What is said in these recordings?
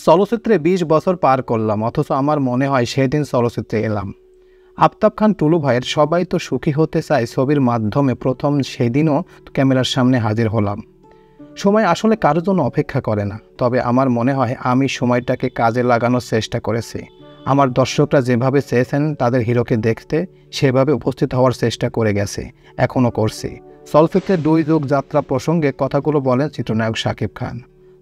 চলচ্চিত্রে ২০ বছর পার করলাম, অথচ আমার মনে হয় সেদিন চলচ্চিত্রে এলাম। আফতাব খান টুলু ভাইয়ের সবাই তো সুখী হতে চায় ছবির মাধ্যমে প্রথম সেদিনও ক্যামেরার সামনে হাজির হলাম। সময় আসলে কারোর জন্য অপেক্ষা করে না, তবে আমার মনে হয় আমি সময়টাকে কাজে লাগানোর চেষ্টা করেছি। আমার দর্শকরা যেভাবে চেয়েছেন তাদের হিরোকে দেখতে, সেভাবে উপস্থিত হওয়ার চেষ্টা করে গেছে, এখনও করছি। চলচ্চিত্রের ২ যুগ যাত্রা প্রসঙ্গে কথাগুলো বলেন চিত্রনায়ক শাকিব খান।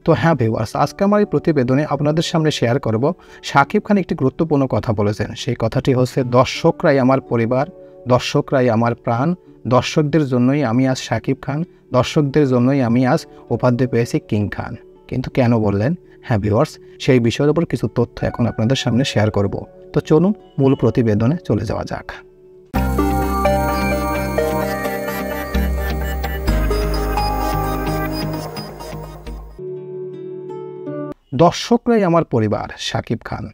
তো হ্যাঁ ভিউয়ার্স, আজকে আমার এই প্রতিবেদনে আপনাদের সামনে শেয়ার করব শাকিব খান একটি গুরুত্বপূর্ণ কথা বলেছেন। সেই কথাটি হচ্ছে, দর্শকরাই আমার পরিবার, দর্শকরাই আমার প্রাণ, দর্শকদের জন্যই আমি আজ শাকিব খান, দর্শকদের জন্যই আমি আজ উপাধি পেয়েছি কিং খান। কিন্তু কেন বললেন? হ্যাঁ ভিউয়ার্স, সেই বিষয়ের উপর কিছু তথ্য এখন আপনাদের সামনে শেয়ার করব। তো চলুন মূল প্রতিবেদনে চলে যাওয়া যাক। দর্শকরাই আমার পরিবার, শাকিব খান।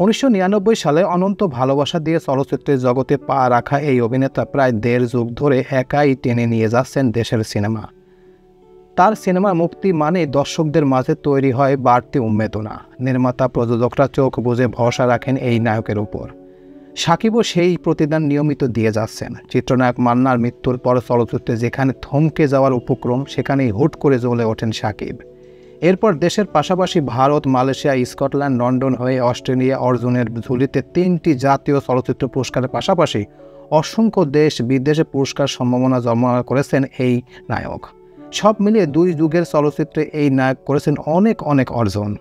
১৯৯৯ সালে অনন্ত ভালোবাসা দিয়ে চলচ্চিত্রের জগতে পা রাখা এই অভিনেতা প্রায় ১.৫ যুগ ধরে একাই টেনে নিয়ে যাচ্ছেন দেশের সিনেমা। তার সিনেমা মুক্তি মানে দর্শকদের মাঝে তৈরি হয় বাড়তি উন্মেদনা। নির্মাতা প্রযোজকরা চোখ বুজে ভরসা রাখেন এই নায়কের উপর। শাকিবও সেই প্রতিদান নিয়মিত দিয়ে যাচ্ছেন। চিত্রনায়ক মান্নার মৃত্যুর পর চলচ্চিত্রে যেখানে থমকে যাওয়ার উপক্রম, সেখানেই হুট করে জ্বলে ওঠেন শাকিব। এরপর দেশের পাশাপাশি ভারত, মালয়েশিয়া, স্কটল্যান্ড, লন্ডন হয়ে অস্ট্রেলিয়া অর্জুনের ঝুলিতে ৩টি জাতীয় চলচ্চিত্র পুরস্কারের পাশাপাশি অসংখ্য দেশ বিদেশে পুরস্কার সম্ভাবনা জমা করেছেন এই নায়ক। সব মিলিয়ে ২ যুগের চলচ্চিত্রে এই নায়ক করেছেন অনেক অর্জন।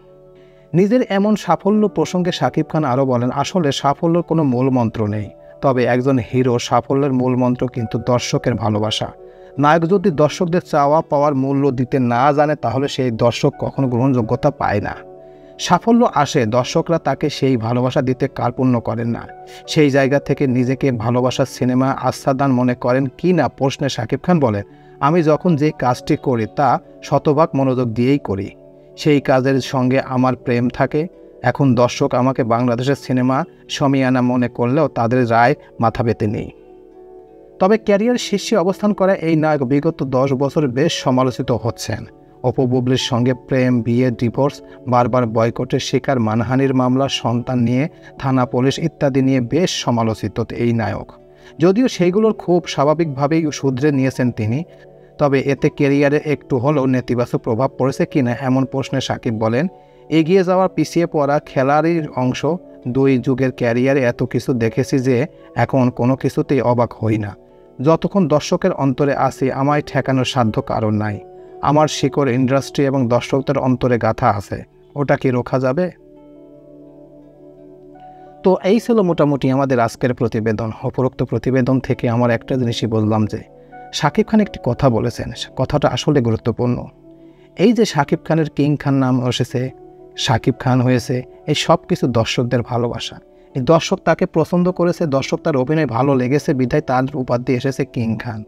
নিজের এমন সাফল্য প্রসঙ্গে শাকিব খান আরও বলেন, আসলে সাফল্যের কোনো মূলমন্ত্র নেই, তবে একজন হিরো সাফল্যের মূলমন্ত্র কিন্তু দর্শকের ভালোবাসা। নায়ক যদি দর্শকদের চাওয়া পাওয়ার মূল্য দিতে না জানে, তাহলে সেই দর্শক কখনো গ্রহণযোগ্যতা পায় না। সাফল্য আসে, দর্শকরা তাকে সেই ভালোবাসা দিতে কার্পণ্য করেন না। সেই জায়গা থেকে নিজেকে ভালোবাসার সিনেমা আস্বাদন মনে করেন কি না প্রশ্নে শাকিব খান বলেন, আমি যখন যে কাজটি করি তা শতভাগ মনোযোগ দিয়েই করি। সেই কাজের সঙ্গে আমার প্রেম থাকে। এখন দর্শক আমাকে বাংলাদেশের সিনেমা শমিয়ানা মনে করলেও তাদের রায় মাথা পেতে নেই। তবে ক্যারিয়ার শীর্ষে অবস্থান করা এই নায়ক বিগত ১০ বছর বেশ সমালোচিত হচ্ছেন। অপু বুবলির সঙ্গে প্রেম, বিয়ে, ডিভোর্স, বারবার বয়কটের শিকার, মানহানির মামলা, সন্তান নিয়ে থানা পুলিশ ইত্যাদি নিয়ে বেশ সমালোচিত এই নায়ক। যদিও সেইগুলোর খুব স্বাভাবিকভাবেই শুধরে নিয়েছেন তিনি, তবে এতে ক্যারিয়ারে একটু হলেও নেতিবাচক প্রভাব পড়েছে কিনা এমন প্রশ্নে শাকিব বলেন, এগিয়ে যাওয়া পিছিয়ে পড়া খেলারই অংশ। ২ যুগের ক্যারিয়ারে এত কিছু দেখেছি যে এখন কোনো কিছুতেই অবাক হই না। যতক্ষণ দর্শকের অন্তরে আসি, আমায় ঠেকানোর সাধ্য কারণ নাই। আমার শিকড় ইন্ডাস্ট্রি এবং দর্শকদের অন্তরে গাথা আছে, ওটা কি রোখা যাবে? তো এই ছিল মোটামুটি আমাদের আজকের প্রতিবেদন। উপরোক্ত প্রতিবেদন থেকে আমার একটা জিনিসই বললাম যে শাকিব খান একটি কথা বলেছেন, কথাটা আসলে গুরুত্বপূর্ণ। এই যে শাকিব খানের কিং খান নাম এসেছে, শাকিব খান হয়েছে, এই সব কিছু দর্শকদের ভালোবাসা। এই দর্শক তাকে পছন্দ করেছে, দর্শক তার অভিনয় ভালো লেগেছে বিধায় তার উপাধি এসেছে কিং খান।